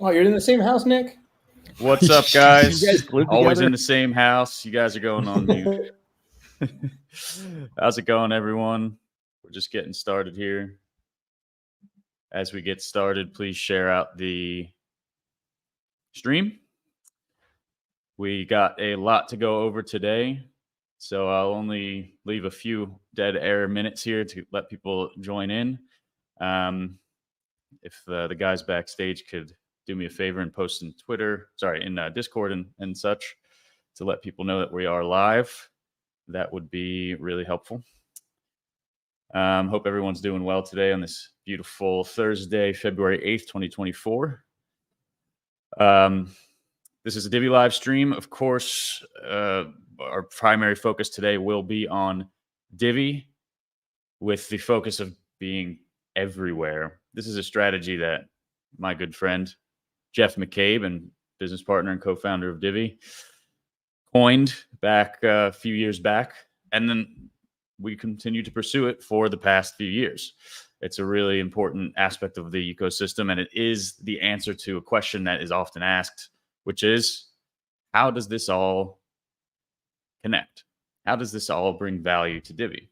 Oh, you're in the same house, Nick? What's up, guys? You guys glued Always together? in the same house. You guys are going on mute. How's it going, everyone? We're just getting started here. As we get started, please share out the stream. We got a lot to go over today, so I'll only leave a few dead air minutes here to let people join in. If the guys backstage could do me a favor and post in Discord and such to let people know that we are live, that would be really helpful. Hope everyone's doing well today on this beautiful Thursday, February 8th, 2024. This is a Divy live stream. Of course, our primary focus today will be on Divy, with the focus of being everywhere. This is a strategy that my good friend Jeff McCabe, and business partner and co-founder of Divy, coined back a few years back, and then we continue to pursue it for the past few years. It's a really important aspect of the ecosystem, and it is the answer to a question that is often asked, which is, how does this all connect? How does this all bring value to Divy?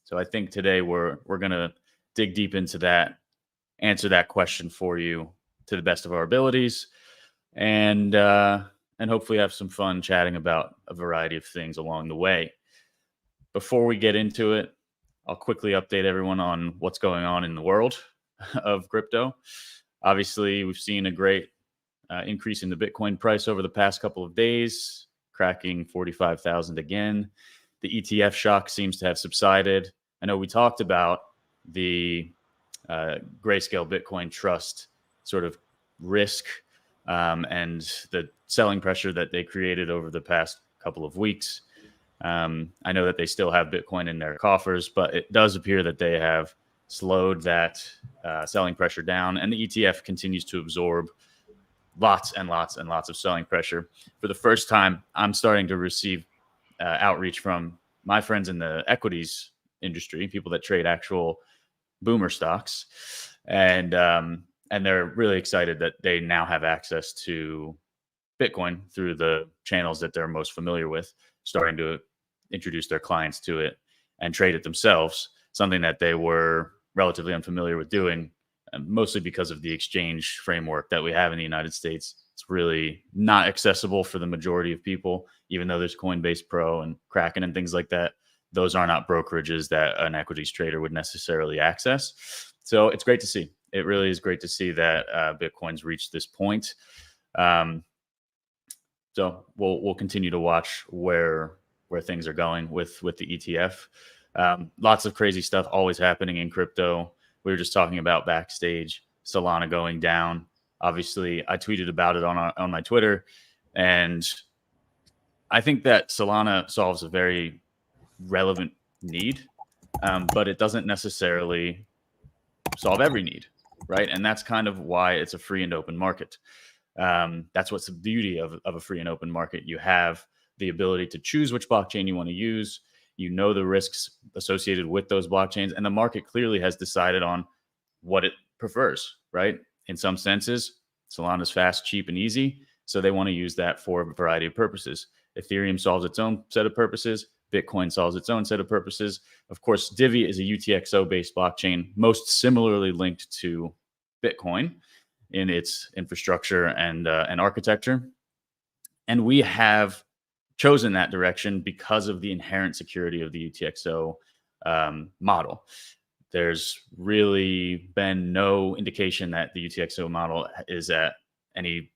So I think today we're going to dig deep into that, answer that question for you to the best of our abilities, and hopefully have some fun chatting about a variety of things along the way. Before we get into it, I'll quickly update everyone on what's going on in the world of crypto. Obviously, we've seen a great increase in the Bitcoin price over the past couple of days, cracking 45,000 again. The ETF shock seems to have subsided. I know we talked about the Grayscale Bitcoin Trust sort of risk and the selling pressure that they created over the past couple of weeks. I know that they still have Bitcoin in their coffers, but it does appear that they have slowed that selling pressure down, and the ETF continues to absorb lots and lots and lots of selling pressure. For the first time, I'm starting to receive outreach from my friends in the equities industry, people that trade actual boomer stocks, and they're really excited that they now have access to Bitcoin through the channels that they're most familiar with, starting to introduce their clients to it and trade it themselves, something that they were relatively unfamiliar with doing, mostly because of the exchange framework that we have in the United States. It's really not accessible for the majority of people, even though there's Coinbase Pro and Kraken and things like that. Those are not brokerages that an equities trader would necessarily access. So it's great to see. It really is great to see that Bitcoin's reached this point. So we'll continue to watch where things are going with the ETF. Lots of crazy stuff always happening in crypto. We were just talking about backstage, Solana going down. Obviously, I tweeted about it on my Twitter, and I think that Solana solves a very relevant need, but it doesn't necessarily solve every need, right? And that's kind of why it's a free and open market. That's what's the beauty of a free and open market. You have the ability to choose which blockchain you want to use. You know the risks associated with those blockchains, and the market clearly has decided on what it prefers, right? In some senses, Solana's fast, cheap, and easy, so they want to use that for a variety of purposes. Ethereum solves its own set of purposes. Bitcoin solves its own set of purposes. Of course, Divy is a UTXO-based blockchain, most similarly linked to Bitcoin in its infrastructure and architecture. And we have chosen that direction because of the inherent security of the UTXO model. There's really been no indication that the UTXO model is at any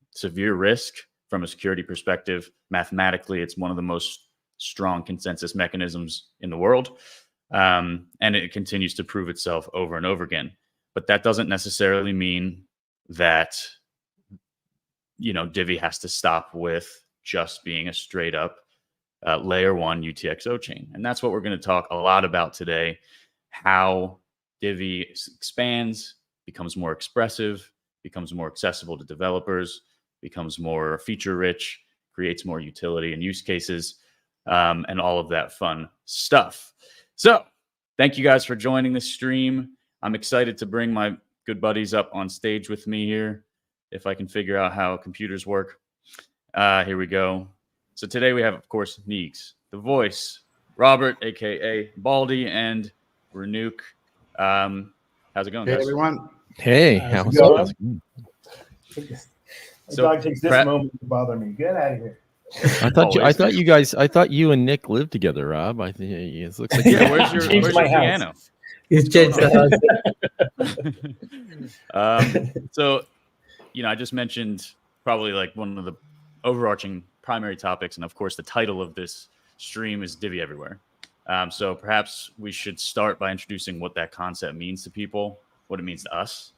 severe risk from a security perspective. Mathematically, it's one of the most strong consensus mechanisms in the world, and it continues to prove itself over and over again. But that doesn't necessarily mean that, you know, Divy has to stop with just being a straight up layer one UTXO chain. And that's what we're going to talk a lot about today, how Divy expands, becomes more expressive, becomes more accessible to developers, becomes more feature rich, creates more utility and use cases, and all of that fun stuff. So thank you guys for joining this stream. I'm excited to bring my good buddies up on stage with me here. if I can figure out how computers work. Here we go. So today we have, of course, Neeks, the voice, Robert, aka Baldy, and Renuk. How's it going, guys? Hey, everyone. Hey, how's it going? The dog takes this moment to bother me. Get out of here. I thought you and Nick lived together, Rob. I think it looks like where's your piano? He's changed the house. So, I just mentioned probably like one of the overarching primary topics, and of course, the title of this stream is Divi Everywhere. So perhaps we should start by introducing what that concept means to people, what it means to us.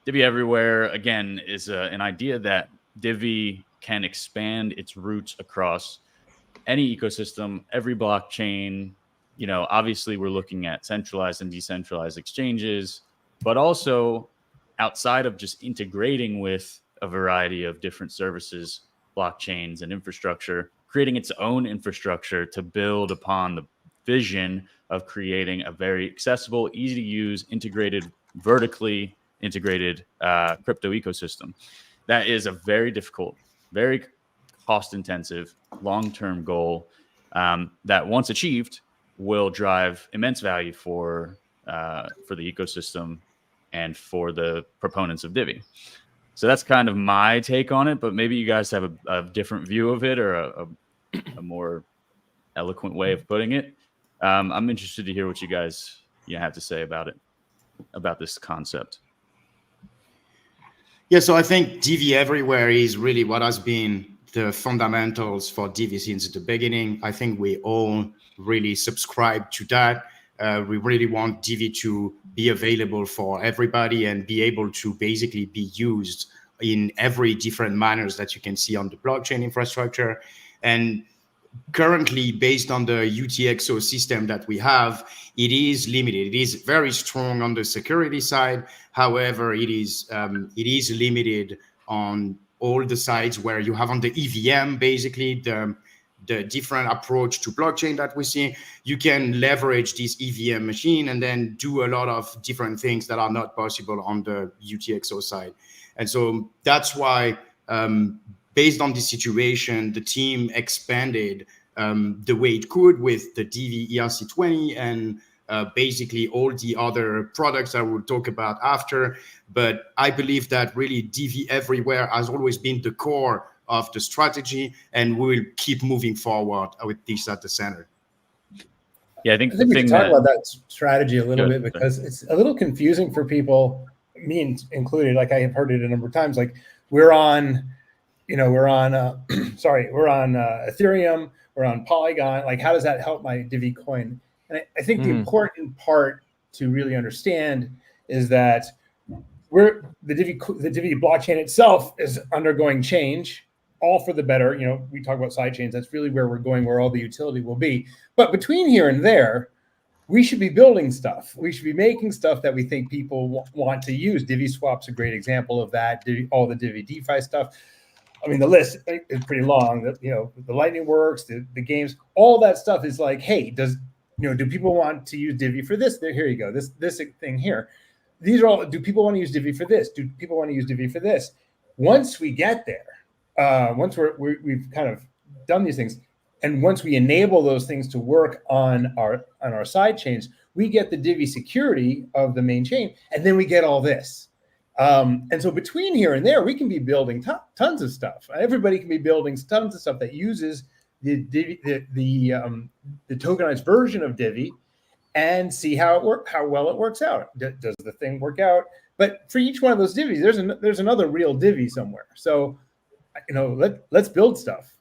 Divi Everywhere, again, is an idea that Divi can expand its roots across any ecosystem, every blockchain. Obviously we're looking at centralized and decentralized exchanges, but also outside of just integrating with a variety of different services, blockchains, and infrastructure, creating its own infrastructure to build upon the vision of creating a very accessible, easy to use, integrated, vertically integrated crypto ecosystem. That is a very difficult, very cost-intensive, long-term goal that, once achieved, will drive immense value for the ecosystem and for the proponents of Divi. So that's kind of my take on it, but maybe you guys have a different view of it, or a more eloquent way of putting it. I'm interested to hear what you guys have to say about it, about this concept. Yeah, so I think Divi Everywhere is really what has been the fundamentals for Divi since the beginning. I think we all really subscribe to that. We really want Divi to be available for everybody and be able to basically be used in every different manners that you can see on the blockchain infrastructure. And currently, based on the UTXO system that we have, it is limited. It is very strong on the security side. However, it is limited on all the sides where you have on the EVM, basically the different approach to blockchain that we see. You can leverage this EVM machine and then do a lot of different things that are not possible on the UTXO side. And so that's why, based on this situation, the team expanded the way it could with the Divi ERC20 and basically all the other products I will talk about after. But I believe that really Divi Everywhere has always been the core of the strategy, and we'll keep moving forward with this at the center. Yeah, I think we can talk about that strategy a little bit, because it's a little confusing for people, me included. Like, I have heard it a number of times. Like, we're on Ethereum, we're on Polygon. Like, how does that help my Divi coin? And I think the important part to really understand is that the Divi blockchain itself is undergoing change, all for the better. We talk about side chains. That's really where we're going, where all the utility will be. But between here and there, we should be building stuff. We should be making stuff that we think people want to use. Divi Swap's a great example of that. All the Divi DeFi stuff. I mean, the list is pretty long. The Lightning Works, the games, all that stuff is like, hey, do people want to use Divi for this? Here you go. This thing here. These are all. Do people want to use Divi for this? Do people want to use Divi for this? Once we get there, once we've kind of done these things, and once we enable those things to work on our side chains, we get the Divi security of the main chain, and then we get all this. And so between here and there, we can be building tons of stuff. Everybody can be building tons of stuff that uses the tokenized version of Divi, and see how well it works out. Does the thing work out? But for each one of those Divis, there's another real Divi somewhere. So, let's build stuff.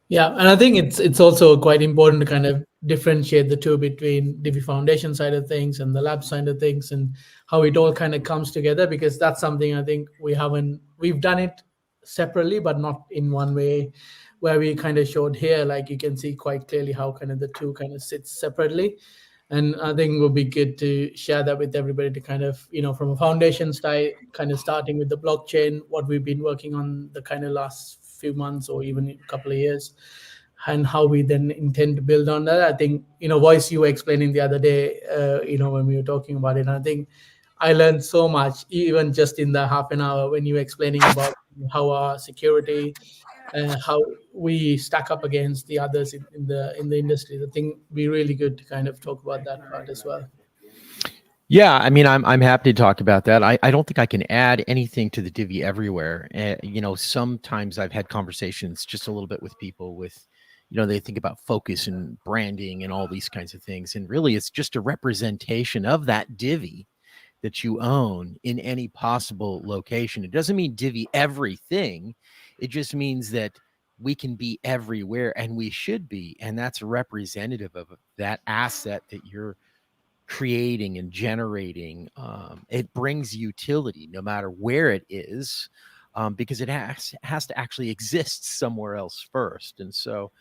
Yeah, and I think it's also quite important to kind of differentiate the two between Divi Foundation side of things and the lab side of things, and how it all kind of comes together, because that's something I think we've done it separately, but not in one way where we kind of showed here. Like, you can see quite clearly how kind of the two kind of sit separately. And I think it would be good to share that with everybody to kind of, from a foundation side, kind of starting with the blockchain, what we've been working on the kind of last few months or even a couple of years, and how we then intend to build on that. I think, Voice, you were explaining the other day, when we were talking about it, and I think I learned so much, even just in the half an hour when you were explaining about how our security, how we stack up against the others in the industry. I think it'd be really good to kind of talk about that part as well. Yeah, I mean, I'm happy to talk about that. I don't think I can add anything to the Divi Everywhere. You know, sometimes I've had conversations just a little bit with people with, you know, they think about focus and branding and all these kinds of things. And really, it's just a representation of that Divi that you own in any possible location. It doesn't mean Divi everything. It just means that we can be everywhere, and we should be. And that's representative of that asset that you're creating and generating. It brings utility no matter where it is, because it has to actually exist somewhere else first. And so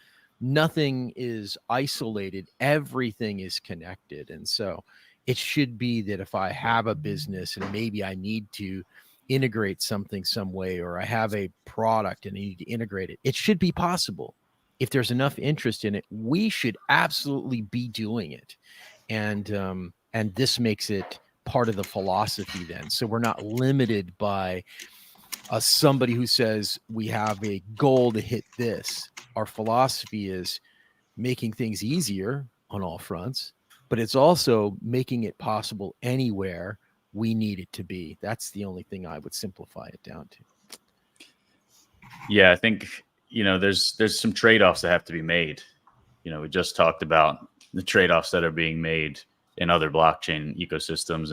nothing is isolated, everything is connected. And so it should be that if I have a business and maybe I need to integrate something some way, or I have a product and I need to integrate it, it should be possible. If there's enough interest in it, we should absolutely be doing it. And this makes it part of the philosophy then. So we're not limited by somebody who says we have a goal to hit this. Our philosophy is making things easier on all fronts, but it's also making it possible anywhere we need it to be. That's the only thing I would simplify it down to. Yeah, I think, you know, there's some trade-offs that have to be made. You know, we just talked about the trade-offs that are being made in other blockchain ecosystems,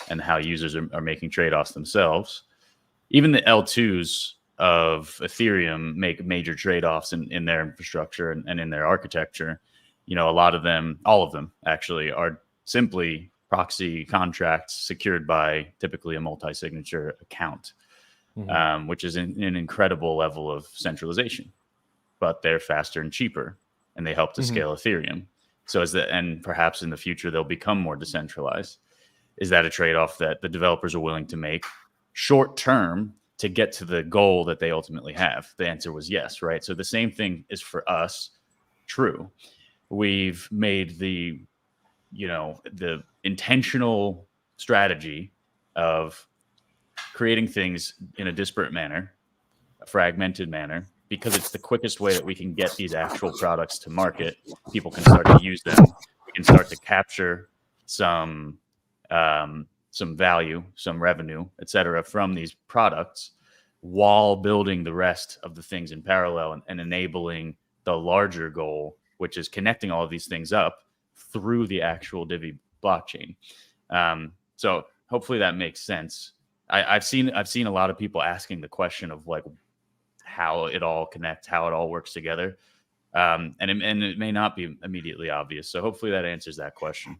and how users are making trade-offs themselves. Even the L2s of Ethereum make major trade-offs in their infrastructure and in their architecture. You know, a lot of them, all of them actually, are simply proxy contracts secured by typically a multi-signature account, which is an incredible level of centralization. But they're faster and cheaper, and they help to scale Ethereum. So and perhaps in the future they'll become more decentralized. Is that a trade-off that the developers are willing to make short term to get to the goal that they ultimately have? The answer was yes, right? So the same thing is for us true. We've made the intentional strategy of creating things in a disparate manner, a fragmented manner, because it's the quickest way that we can get these actual products to market. People can start to use them. We can start to capture some value, some revenue, et cetera, from these products, while building the rest of the things in parallel and enabling the larger goal, which is connecting all of these things up through the actual Divi blockchain. So hopefully that makes sense. I've seen a lot of people asking the question of like how it all connects, how it all works together, and it may not be immediately obvious. So hopefully that answers that question.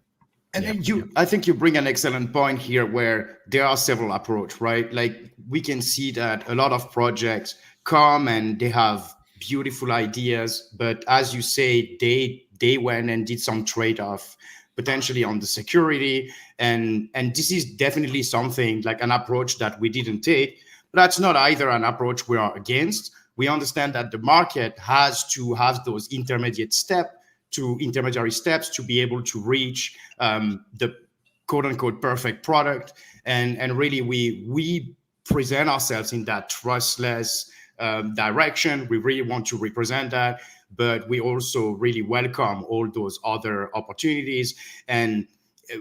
And then I think you bring an excellent point here, where there are several approaches, right? Like, we can see that a lot of projects come and they have beautiful ideas, but as you say, they went and did some trade-off potentially on the security, and this is definitely something like an approach that we didn't take. But that's not either an approach we are against. We understand that the market has to have those intermediary steps to be able to reach the quote unquote perfect product. And really, we present ourselves in that trustless direction. We really want to represent that, but we also really welcome all those other opportunities. And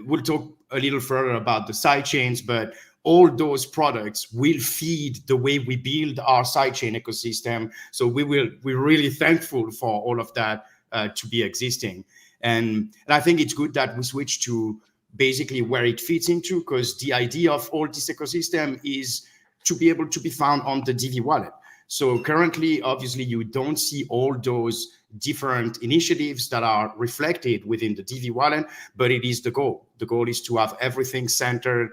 we'll talk a little further about the sidechains, but all those products will feed the way we build our sidechain ecosystem. So we're really thankful for all of that to be existing. And I think it's good that we switch to basically where it fits into, because the idea of all this ecosystem is to be able to be found on the Divi wallet. So currently, obviously, you don't see all those different initiatives that are reflected within the Divi wallet, but it is the goal. The goal is to have everything centered,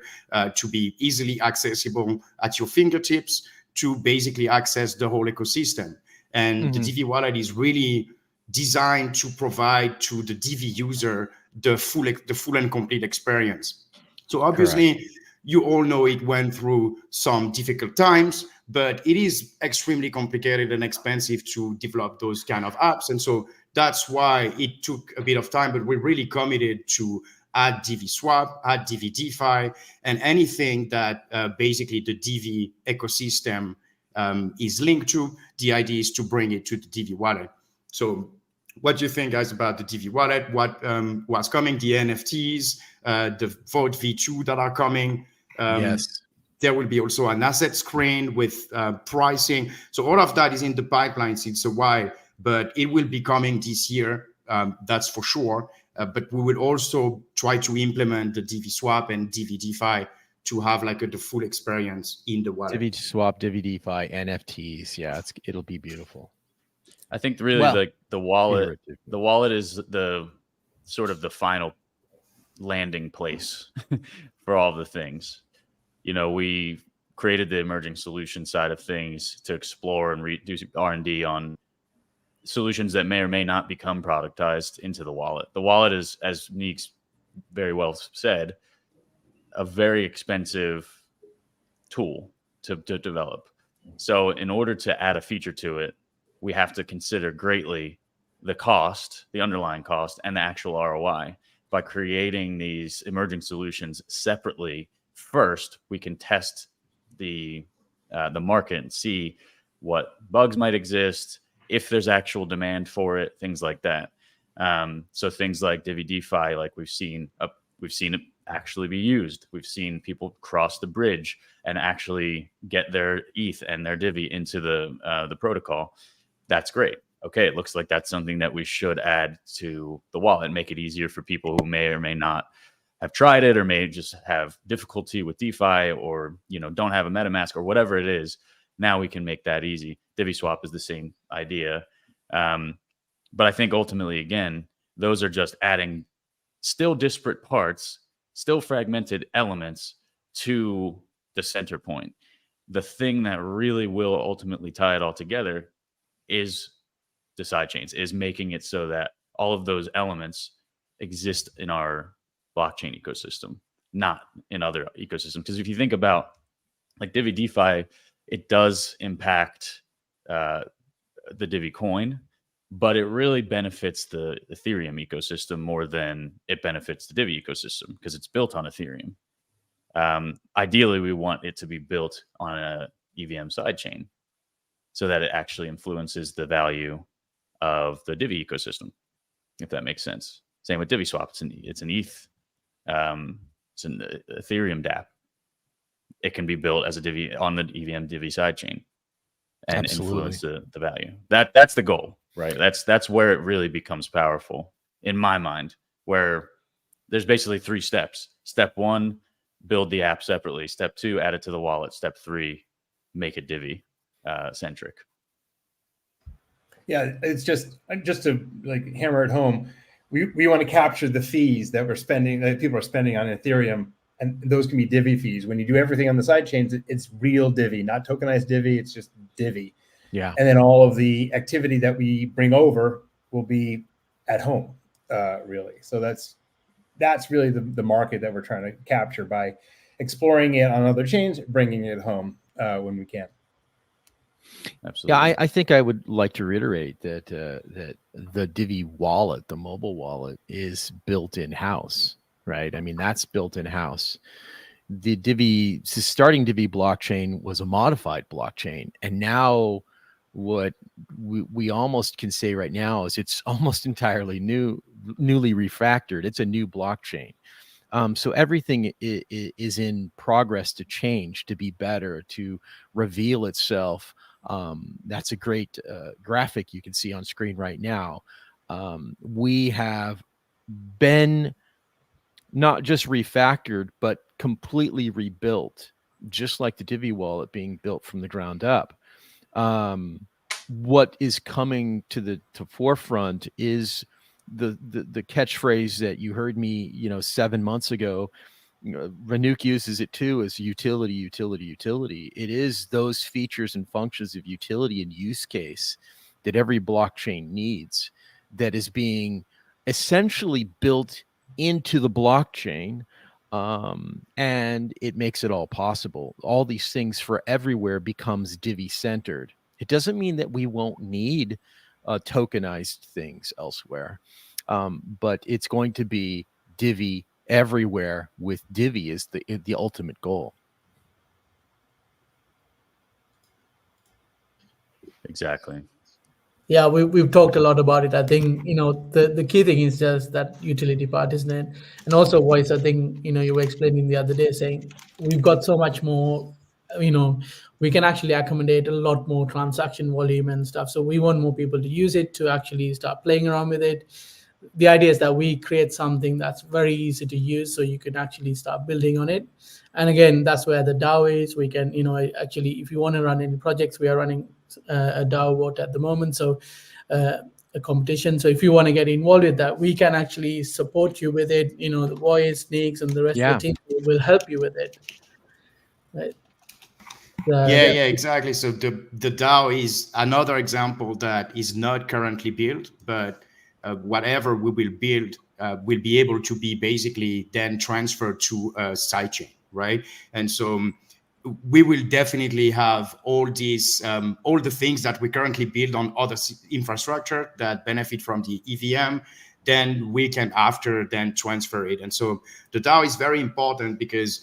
to be easily accessible at your fingertips, to basically access the whole ecosystem. And the Divi wallet is really designed to provide to the Divi user the full and complete experience. So obviously, correct, you all know it went through some difficult times, but it is extremely complicated and expensive to develop those kind of apps. And so that's why it took a bit of time, but we're really committed to add Divi Swap, add Divi DeFi, and anything that basically the Divi ecosystem is linked to. The idea is to bring it to the Divi wallet. So what do you think, guys, about the Divi wallet? What's coming? The NFTs, the Vote V2 that are coming. Yes. There will be also an asset screen with pricing. So all of that is in the pipeline since a while, but it will be coming this year. That's for sure. But we will also try to implement the Divi Swap and Divi DeFi to have like the full experience in the wallet. Divi Swap, Divi DeFi, NFTs. Yeah, it'll be beautiful. I think really Well, the wallet iterative. the wallet is the sort of the final landing place for all the things. You know, we created the emerging solution side of things to explore and do R&D on solutions that may or may not become productized into the wallet. The wallet is, as Neek's very well said, a very expensive tool to develop. So in order to add a feature to it, we have to consider greatly the cost, the underlying cost, and the actual ROI. By creating these emerging solutions separately, first we can test the market and see what bugs might exist, if there's actual demand for it, things like that. So things like Divi DeFi, like we've seen it actually be used. We've seen people cross the bridge and actually get their ETH and their Divi into the protocol. That's great. Okay, it looks like that's something that we should add to the wallet and make it easier for people who may or may not have tried it or may just have difficulty with DeFi or, you know, don't have a MetaMask or whatever it is. Now we can make that easy. Divi Swap is the same idea. But I think ultimately, again, those are just adding still disparate parts, still fragmented elements to the center point. The thing that really will ultimately tie it all together is the sidechains, is making it so that all of those elements exist in our blockchain ecosystem, not in other ecosystems. Because if you think about like Divi DeFi, it does impact the Divi coin, but it really benefits the Ethereum ecosystem more than it benefits the Divi ecosystem because it's built on Ethereum. Ideally, we want it to be built on a EVM sidechain so that it actually influences the value of the Divi ecosystem, if that makes sense. Same with Divi Swap. It's an ETH. It's an Ethereum DApp. It can be built as a Divi on the EVM Divi sidechain and influence the value. That's the goal, right? That's where it really becomes powerful in my mind, where there's basically 3 steps. Step 1, build the app separately. Step 2, add it to the wallet. Step 3, make it Divi centric. Yeah, it's just to like hammer it home. We want to capture the fees that people are spending on Ethereum, and those can be Divi fees. When you do everything on the side chains, it's real Divi, not tokenized Divi. It's just Divi. Yeah. And then all of the activity that we bring over will be at home, really. So that's really the market that we're trying to capture by exploring it on other chains, bringing it home when we can. Absolutely. Yeah, I think I would like to reiterate that that the Divi wallet, the mobile wallet, is built in house, right? I mean, that's built in house. The starting Divi blockchain was a modified blockchain, and now what we almost can say right now is it's almost entirely newly refactored. It's a new blockchain. So everything is in progress to change, to be better, to reveal itself. That's a great graphic you can see on screen right now. We have been not just refactored, but completely rebuilt, just like the Divi wallet being built from the ground up. What is coming to the forefront is the catchphrase that you heard me, 7 months ago. Ranook uses it too, as utility, utility, utility. It is those features and functions of utility and use case that every blockchain needs that is being essentially built into the blockchain, and it makes it all possible. All these things for everywhere becomes Divi centered. It doesn't mean that we won't need tokenized things elsewhere, but it's going to be Divi everywhere with Divi is the ultimate goal. Exactly. Yeah, we've talked a lot about it. I think, the key thing is just that utility part, isn't it? And also voice. I think, you were explaining the other day saying we've got so much more, we can actually accommodate a lot more transaction volume and stuff. So we want more people to use it, to actually start playing around with it. The idea is that we create something that's very easy to use, so you can actually start building on it. And again, that's where the DAO is. We can, actually, if you want to run any projects, we are running a DAO vote at the moment, so a competition. So if you want to get involved with that, we can actually support you with it. The voice, Sneaks, and the rest of the team will help you with it. Right. Yeah, exactly. So the DAO is another example that is not currently built, but whatever we will build will be able to be basically then transferred to a sidechain, right? And so we will definitely have all these, all the things that we currently build on other infrastructure that benefit from the EVM, then we can after then transfer it. And so the DAO is very important because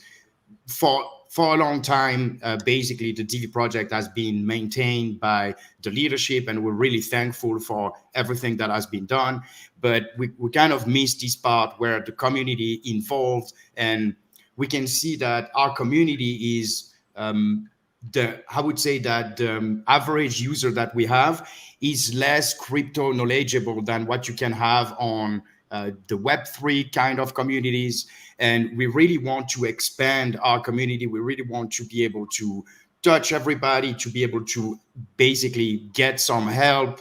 for a long time, basically the Divi project has been maintained by the leadership, and we're really thankful for everything that has been done. But we kind of missed this part where the community involved, and we can see that our community is I would say that the average user that we have is less crypto knowledgeable than what you can have on the Web3 kind of communities. And we really want to expand our community. We really want to be able to touch everybody, to be able to basically get some help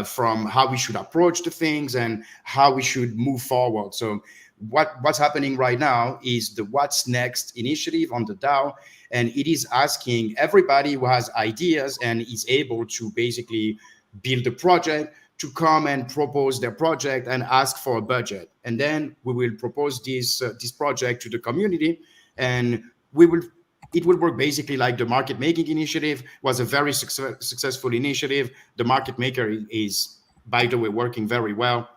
from how we should approach the things and how we should move forward. So what's happening right now is the What's Next initiative on the DAO, and it is asking everybody who has ideas and is able to basically build a project to come and propose their project and ask for a budget. And then we will propose this project to the community, and it will work basically like the market making initiative was a very successful initiative. The market maker is, by the way, working very well.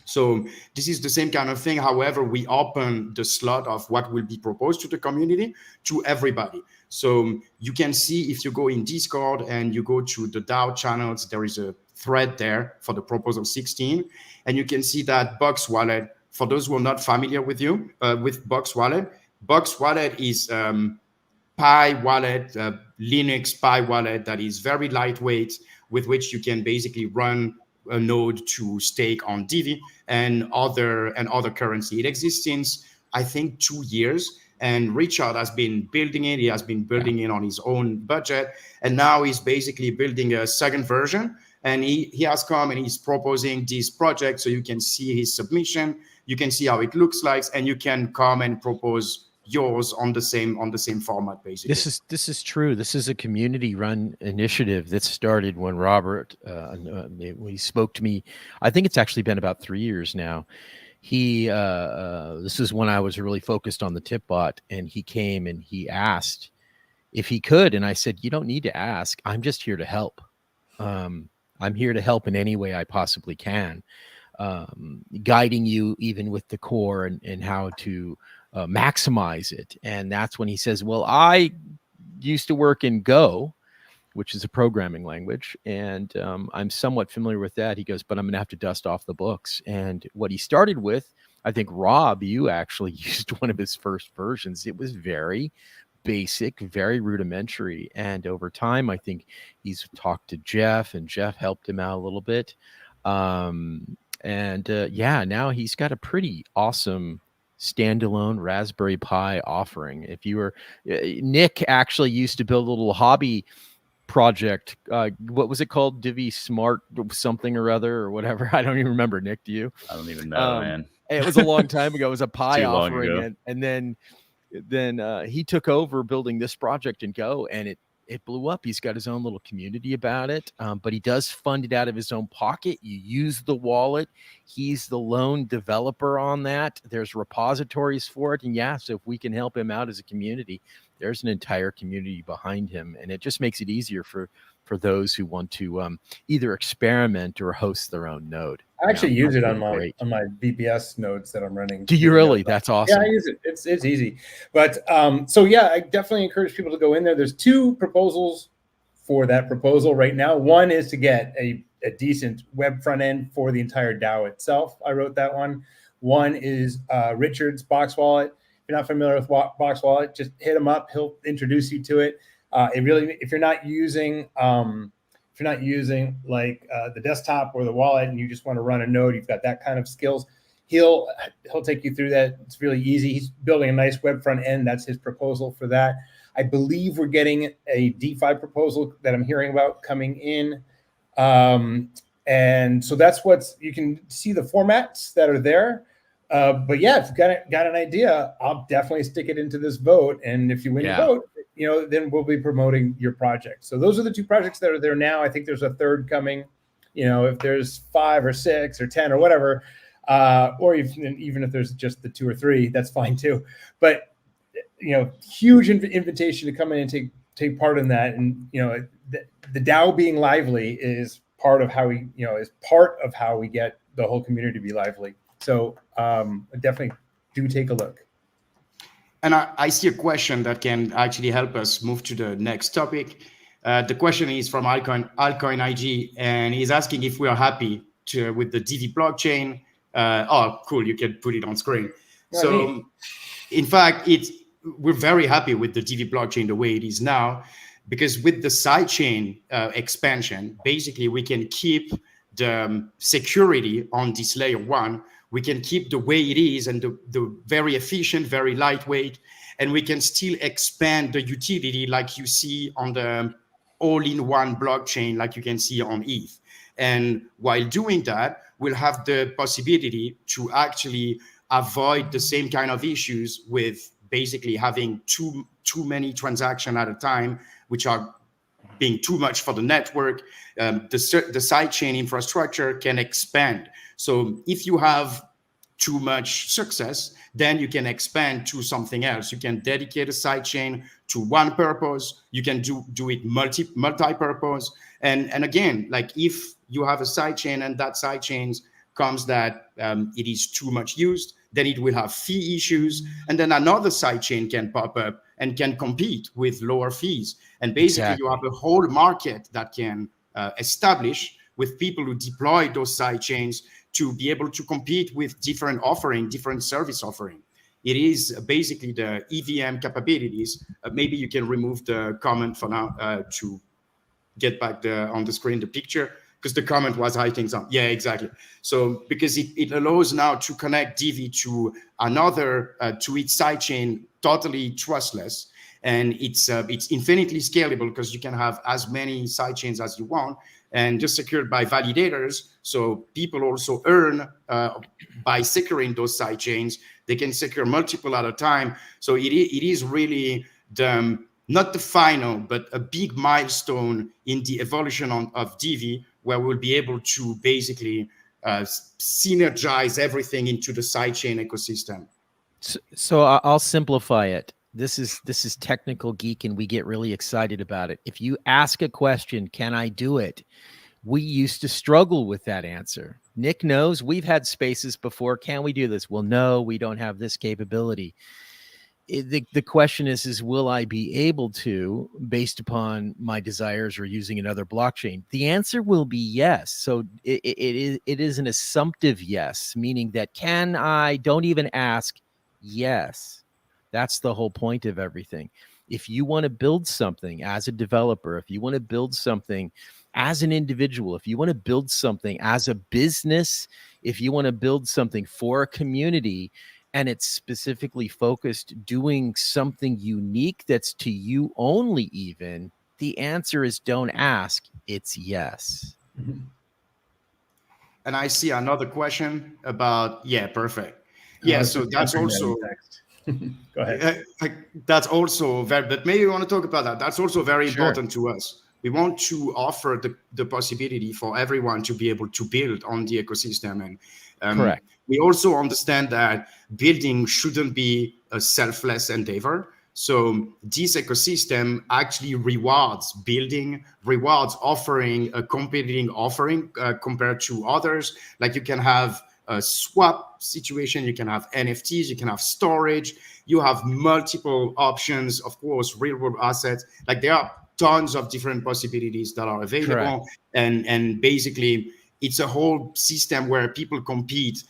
So this is the same kind of thing. However, we open the slot of what will be proposed to the community to everybody. So you can see if you go in Discord and you go to the DAO channels, there is a thread there for the proposal 16. And you can see that Box Wallet, for those who are not familiar with Box Wallet is Pi wallet, Linux Pi wallet that is very lightweight, with which you can basically run a node to stake on Divi and other currency. It exists since, I think, 2 years. And Richard has been building it. He has been building it on his own budget. And now he's basically building a second version. And he has come and he's proposing this project. So you can see his submission. You can see how it looks like. And you can come and propose yours on the same format, basically. This is true. This is a community-run initiative that started when Robert when he spoke to me. I think it's actually been about 3 years now. He this is when I was really focused on the tip bot, and he came and he asked if he could, and I said, you don't need to ask. I'm just here to help. I'm here to help in any way I possibly can, guiding you even with the core and how to maximize it. And that's when he says, well, I used to work in Go, which is a programming language, and I'm somewhat familiar with that. He goes, but I'm gonna have to dust off the books. And what he started with, I think, Rob, you actually used one of his first versions. It was very basic, very rudimentary, and over time I think he's talked to Jeff, and Jeff helped him out a little bit. Yeah, now he's got a pretty awesome standalone Raspberry Pi offering. If you were Nick actually used to build a little hobby project. What was it called? Divi Smart something or other or whatever. I don't even remember. Nick, do you? I don't even know, man. It was a long time ago. It was a Pi Too long offering, ago. and then he took over building this project in Go, and it blew up. He's got his own little community about it, but he does fund it out of his own pocket. You use the wallet. He's the lone developer on that. There's repositories for it. And yeah, so if we can help him out as a community, there's an entire community behind him. And it just makes it easier for those who want to either experiment or host their own node. I actually use it on Great. my VPS nodes that I'm running. Do you really? That's awesome. Yeah, I use it. It's easy. But so yeah, I definitely encourage people to go in there. There's 2 proposals for that proposal right now. One is to get a decent web front end for the entire DAO itself. I wrote that one. One is Richard's Box Wallet. If you're not familiar with Box Wallet, just hit him up. He'll introduce you to it. If you're not using like the desktop or the wallet and you just want to run a node, you've got that kind of skills, he'll take you through that. It's really easy. He's building a nice web front end. That's his proposal for that. I believe we're getting a DeFi proposal that I'm hearing about coming in. And so that's you can see the formats that are there. But yeah, if you've got an idea, I'll definitely stick it into this vote. And if you win the vote, then we'll be promoting your project. So those are the 2 projects that are there now. I think there's a third coming. If there's 5 or 6 or 10 or whatever, or even if there's just the 2 or 3, that's fine too. But huge invitation to come in and take part in that. And the DAO being lively is part of how we get the whole community to be lively. So definitely do take a look. And I see a question that can actually help us move to the next topic. The question is from Alcoin IG, and he's asking if we are happy with the Divi blockchain. Oh, cool! You can put it on screen. So, in fact, we're very happy with the Divi blockchain the way it is now, because with the sidechain expansion, basically we can keep the security on this layer 1. We can keep the way it is and the very efficient, very lightweight, and we can still expand the utility like you see on the all-in-one blockchain, like you can see on ETH. And while doing that, we'll have the possibility to actually avoid the same kind of issues with basically having too many transactions at a time, which are being too much for the network. The sidechain infrastructure can expand. So if you have too much success, then you can expand to something else. You can dedicate a sidechain to one purpose. You can do it multi-purpose. And again, like if you have a sidechain and that sidechain comes that it is too much used, then it will have fee issues. And then another sidechain can pop up and can compete with lower fees. And basically you have a whole market that can establish with people who deploy those sidechains to be able to compete with different service offering. It is basically the EVM capabilities. Maybe you can remove the comment for now to get back on the screen the picture, because the comment was hiding some. Yeah, exactly. So because it allows now to connect Divi to another, to its sidechain, totally trustless. And it's infinitely scalable because you can have as many sidechains as you want, and just secured by validators. So people also earn by securing those sidechains. They can secure multiple at a time. So it is really not the final, but a big milestone in the evolution of Divi, where we'll be able to basically synergize everything into the sidechain ecosystem. So I'll simplify it. This is technical geek, and we get really excited about it. If you ask a question, can I do it? We used to struggle with that answer. Nick knows we've had spaces before. Can we do this? Well, no, we don't have this capability. The question is will I be able to, based upon my desires or using another blockchain? The answer will be yes. So it is an assumptive yes, meaning that can I, don't even ask, yes. That's the whole point of everything. If you want to build something as a developer, if you want to build something as an individual, if you want to build something as a business, if you want to build something for a community, and it's specifically focused doing something unique that's to you only, even, the answer is don't ask, it's yes. And I see another question about, yeah, perfect. Yeah, so that's also... Go ahead. That's also very, but maybe you want to talk about that. That's also very important to us. We want to offer the possibility for everyone to be able to build on the ecosystem. And correct. We also understand that building shouldn't be a selfless endeavor. So this ecosystem actually rewards building, rewards offering a competing offering compared to others. Like you can have a swap situation, you can have NFTs, you can have storage, you have multiple options, of course, real world assets. Like there are tons of different possibilities that are available. And basically it's a whole system where people compete,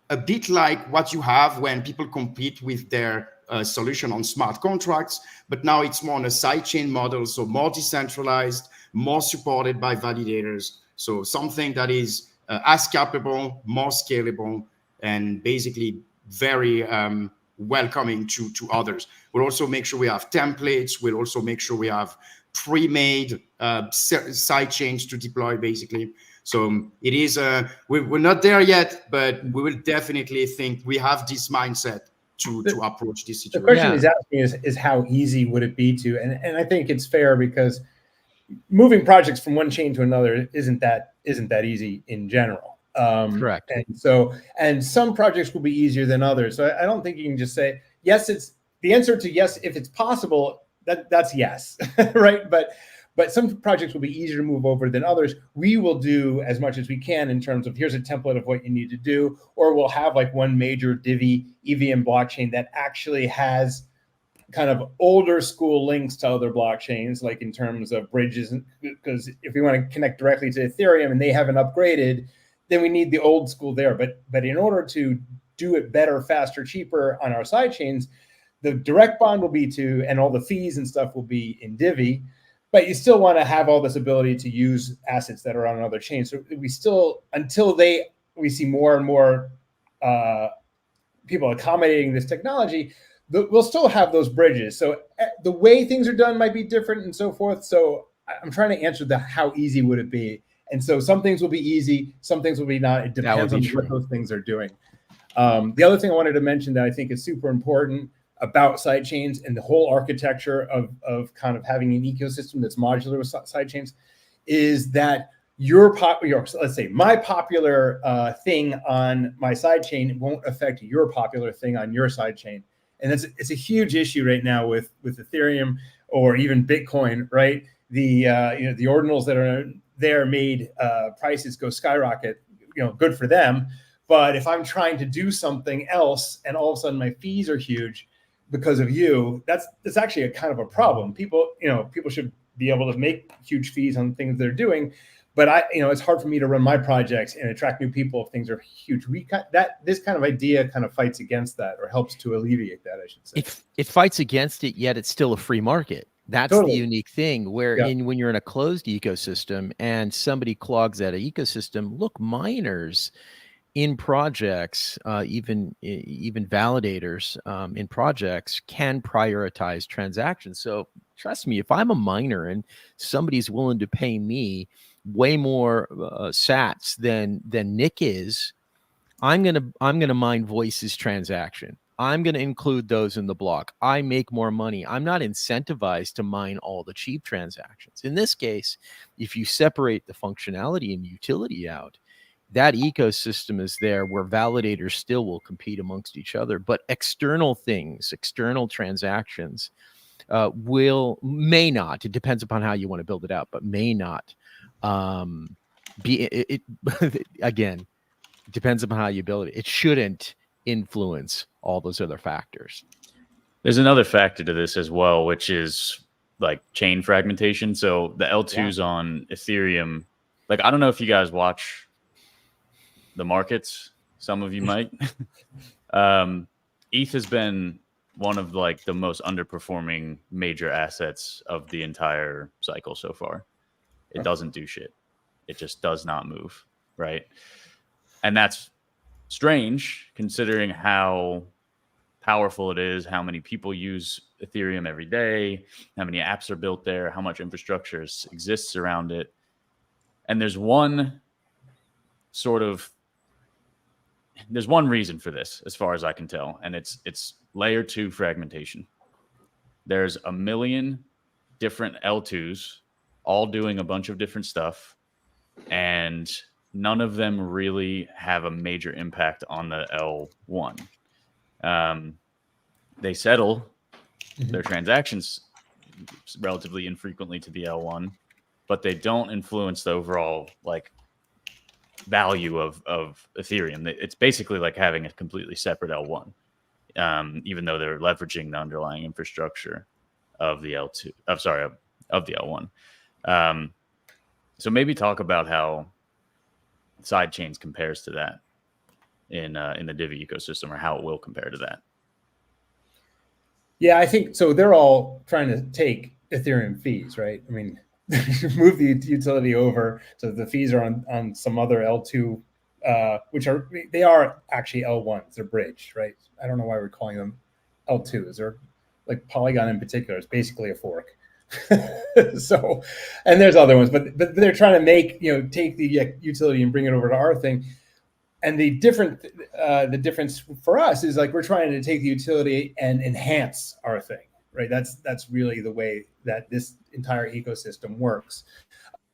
a bit like what you have when people compete with their solution on smart contracts, but now it's more on a sidechain model, so more decentralized, more supported by validators. So something that is as capable, more scalable, and basically very welcoming to others. We'll also make sure we have templates. We'll also make sure we have pre-made side chains to deploy, basically. So it is, we're not there yet, but we will definitely think we have this mindset to approach this situation. The question he's asking is how easy would it be to, and I think it's fair because moving projects from one chain to another isn't that easy in general. Correct. And some projects will be easier than others. So I don't think you can just say, yes, it's the answer to yes, if it's possible, that's yes, right? But some projects will be easier to move over than others. We will do as much as we can in terms of here's a template of what you need to do, or we'll have like one major Divi EVM blockchain that actually has kind of older school links to other blockchains, like in terms of bridges, because if we want to connect directly to Ethereum and they haven't upgraded, then we need the old school there. But in order to do it better, faster, cheaper on our side chains, the direct bond will be and all the fees and stuff will be in Divi. But you still want to have all this ability to use assets that are on another chain. So we still, until we see more and more people accommodating this technology, we'll still have those bridges. So the way things are done might be different and so forth. So I'm trying to answer how easy would it be? And so some things will be easy, some things will be not. It depends on what those things are doing. The other thing I wanted to mention that I think is super important about sidechains and the whole architecture of kind of having an ecosystem that's modular with sidechains is that let's say my popular thing on my sidechain won't affect your popular thing on your sidechain. And it's a huge issue right now with Ethereum or even Bitcoin, right? The the ordinals that are there made prices go skyrocket, good for them. But if I'm trying to do something else and all of a sudden my fees are huge because of you, that's actually a kind of a problem. People should be able to make huge fees on things they're doing, but it's hard for me to run my projects and attract new people if things are huge. This kind of idea kind of fights against that, or helps to alleviate that, I should say. It fights against it, yet it's still a free market. That's totally the unique thing, where when you're in a closed ecosystem and somebody clogs that ecosystem, look, miners in projects, even validators in projects can prioritize transactions. So trust me, if I'm a miner and somebody's willing to pay me way more sats than Nick is, I'm gonna mine Voice's transaction. I'm going to include those in the block. I make more money. I'm not incentivized to mine all the cheap transactions. In this case, if you separate the functionality and utility out, that ecosystem is there where validators still will compete amongst each other, but external things, external transactions may not, it depends upon how you want to build it out, but may not be, again, depends upon how you build it. It shouldn't influence all those other factors. There's another factor to this as well, which is like chain fragmentation. So the L2s on Ethereum, like, I don't know if you guys watch the markets. Some of you might. ETH has been one of like the most underperforming major assets of the entire cycle so far. It doesn't do shit. It just does not move, right? And that's strange considering how powerful it is, how many people use Ethereum every day, how many apps are built there, how much infrastructure exists around it. And there's one reason for this, as far as I can tell, and it's layer 2 fragmentation. There's a million different L2s all doing a bunch of different stuff, and none of them really have a major impact on the L1. They settle their transactions relatively infrequently to the L1, but they don't influence the overall like value of Ethereum. It's basically like having a completely separate L1, even though they're leveraging the underlying infrastructure of the L2. I'm sorry, of the L1. So maybe talk about how sidechains compares to that in the Divi ecosystem, or how it will compare to that. Yeah, I think so. They're all trying to take Ethereum fees, right? I mean, move the utility over, so the fees are on some other L2, which they are actually L1s. They're bridged, right? I don't know why we're calling them L2s. They're like Polygon in particular is basically a fork. So, and there's other ones, but they're trying to make, take the utility and bring it over to our thing. And the difference for us is like we're trying to take the utility and enhance our thing, right? That's really the way that this entire ecosystem works.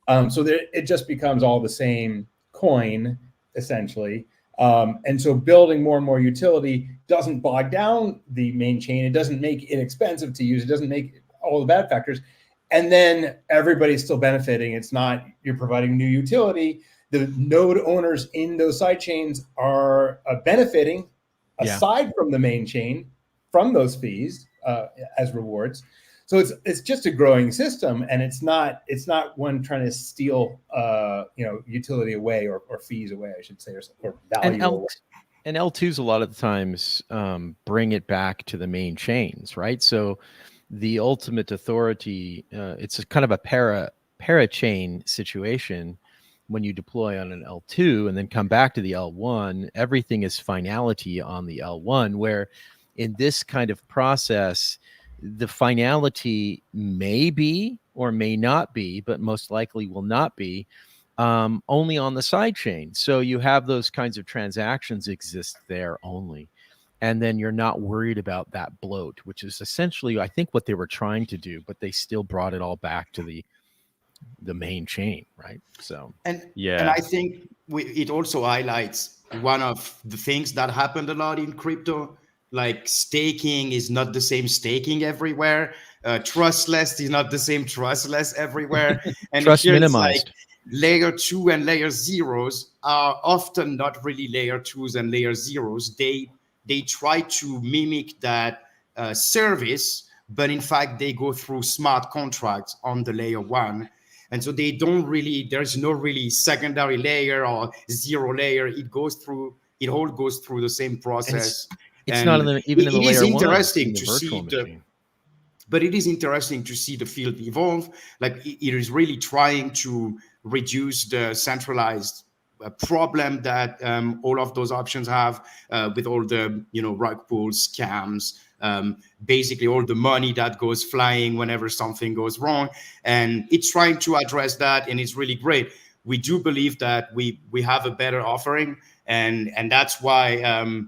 So it just becomes all the same coin essentially. And so building more and more utility doesn't bog down the main chain. It doesn't make it expensive to use. It doesn't make all the bad factors. And then everybody's still benefiting. It's not you're providing new utility. The node owners in those side chains are benefiting aside from the main chain from those fees as rewards. So it's just a growing system, and it's not one trying to steal utility away or fees away, I should say, or value away. And L2s a lot of the times bring it back to the main chains, right? So the ultimate authority, it's a kind of a para-chain situation. When you deploy on an L2 and then come back to the L1, everything is finality on the L1, where in this kind of process, the finality may be or may not be, but most likely will not be, only on the sidechain. So you have those kinds of transactions exist there only. And then you're not worried about that bloat, which is essentially, I think, what they were trying to do, but they still brought it all back to the main chain, right? So and I think it also highlights one of the things that happened a lot in crypto, like staking is not the same staking everywhere. Trustless is not the same trustless everywhere. And trust here minimized. It's like layer 2 and layer 0s are often not really layer 2s and layer 0s. They try to mimic that service, but in fact they go through smart contracts on the layer 1. And so they don't really, there's no really secondary layer or zero layer. It all goes through the same process. It's not even in the layer one. It is interesting to see but it is interesting to see the field evolve. Like it is really trying to reduce the centralized problem that all of those options have with all the rug pulls, scams, basically all the money that goes flying whenever something goes wrong, and it's trying to address that, and it's really great. We do believe that we have a better offering, and that's why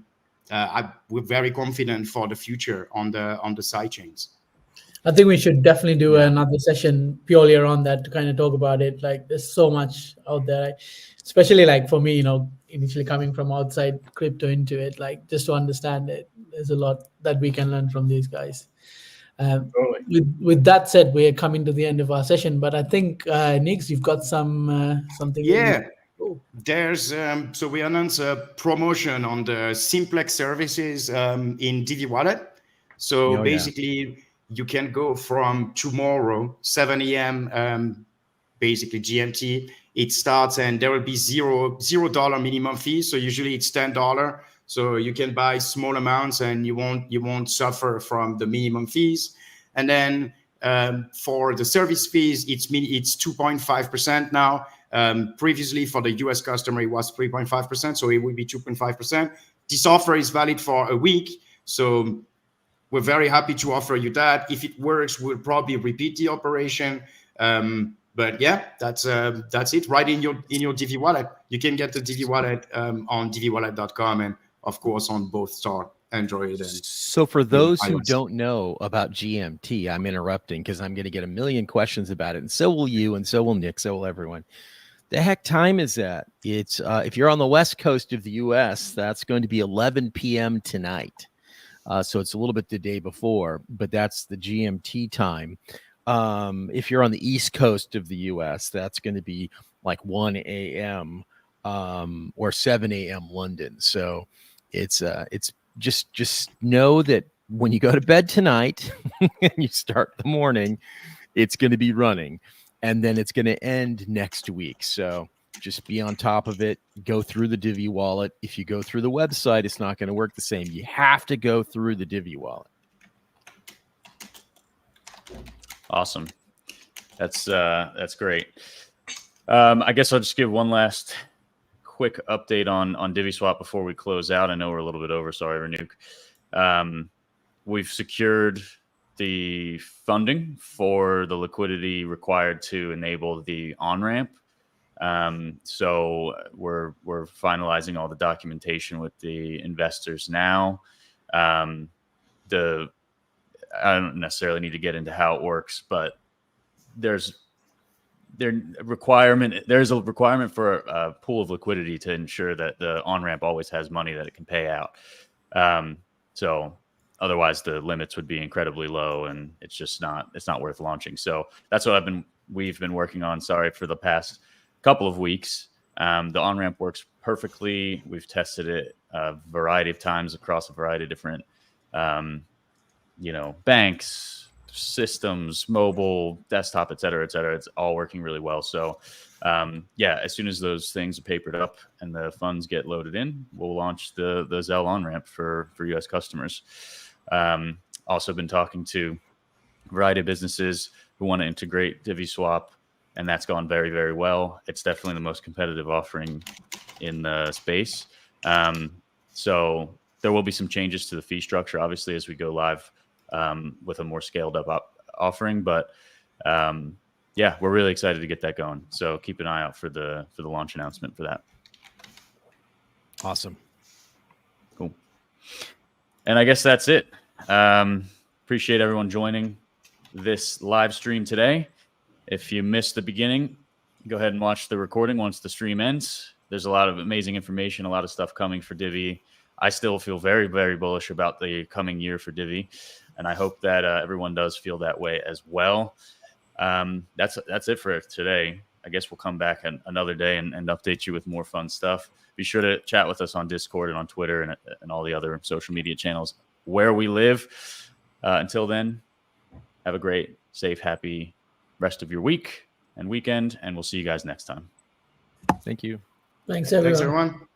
we're very confident for the future on the side chains. I think we should definitely do another session purely around that to kind of talk about it. Like there's so much out there, especially like for me, initially coming from outside crypto into it, like just to understand it, there's a lot that we can learn from these guys. Totally. With that said, we are coming to the end of our session, but I think Nix, you've got something. Yeah. There's so we announced a promotion on the Simplex services in Divi Wallet. So basically, you can go from tomorrow, 7 a.m. Basically GMT. It starts, and there will be $0 minimum fee. So usually it's $10. So you can buy small amounts, and you won't suffer from the minimum fees. And then for the service fees, it's 2.5% now. Previously for the US customer, it was 3.5%. So it will be 2.5%. This offer is valid for a week. So we're very happy to offer you that. If it works, we'll probably repeat the operation. But yeah, that's it. Right in your Divi wallet. You can get the Divi wallet on divywallet.com, and of course on both Star, Android, and so for those who don't know about GMT, I'm interrupting because I'm going to get a million questions about it, and so will you, and so will Nick, so will everyone. The heck time is that? It's if you're on the west coast of the US, that's going to be 11 p.m. tonight. So it's a little bit the day before, but that's the GMT time. If you're on the East Coast of the US, that's going to be like 1 a.m. Or 7 a.m. London. So it's just know that when you go to bed tonight and you start the morning, it's going to be running, and then it's going to end next week. So just be on top of it. Go through the Divvy wallet. If you go through the website, it's not going to work the same. You have to go through the Divvy wallet. Awesome. That's great. I guess I'll just give one last quick update on Divvy Swap before we close out. I know we're a little bit over. Sorry, Ranuk. We've secured the funding for the liquidity required to enable the on-ramp. So we're finalizing all the documentation with the investors now. I don't necessarily need to get into how it works, but there's a requirement for a pool of liquidity to ensure that the on-ramp always has money that it can pay out. So otherwise the limits would be incredibly low, and it's not worth launching. So that's what we've been working on, for the past couple of weeks. The on-ramp works perfectly. We've tested it a variety of times across a variety of different, banks, systems, mobile, desktop, et cetera, et cetera. It's all working really well. So, as soon as those things are papered up and the funds get loaded in, we'll launch the Zelle on-ramp for US customers. Also been talking to a variety of businesses who want to integrate Divvy Swap, and that's gone very, very well. It's definitely the most competitive offering in the space. So there will be some changes to the fee structure, obviously, as we go live with a more scaled up offering. But we're really excited to get that going. So keep an eye out for the launch announcement for that. Awesome. Cool. And I guess that's it. Appreciate everyone joining this live stream today. If you missed the beginning, go ahead and watch the recording once the stream ends. There's a lot of amazing information, a lot of stuff coming for Divvy. I still feel very, very bullish about the coming year for Divvy, and I hope that everyone does feel that way as well. That's it for today. I guess we'll come back another day and update you with more fun stuff. Be sure to chat with us on Discord and on Twitter and all the other social media channels where we live. Until then, have a great, safe, happy rest of your week and weekend, and we'll see you guys next time. Thank you. Thanks, everyone. Thanks, everyone.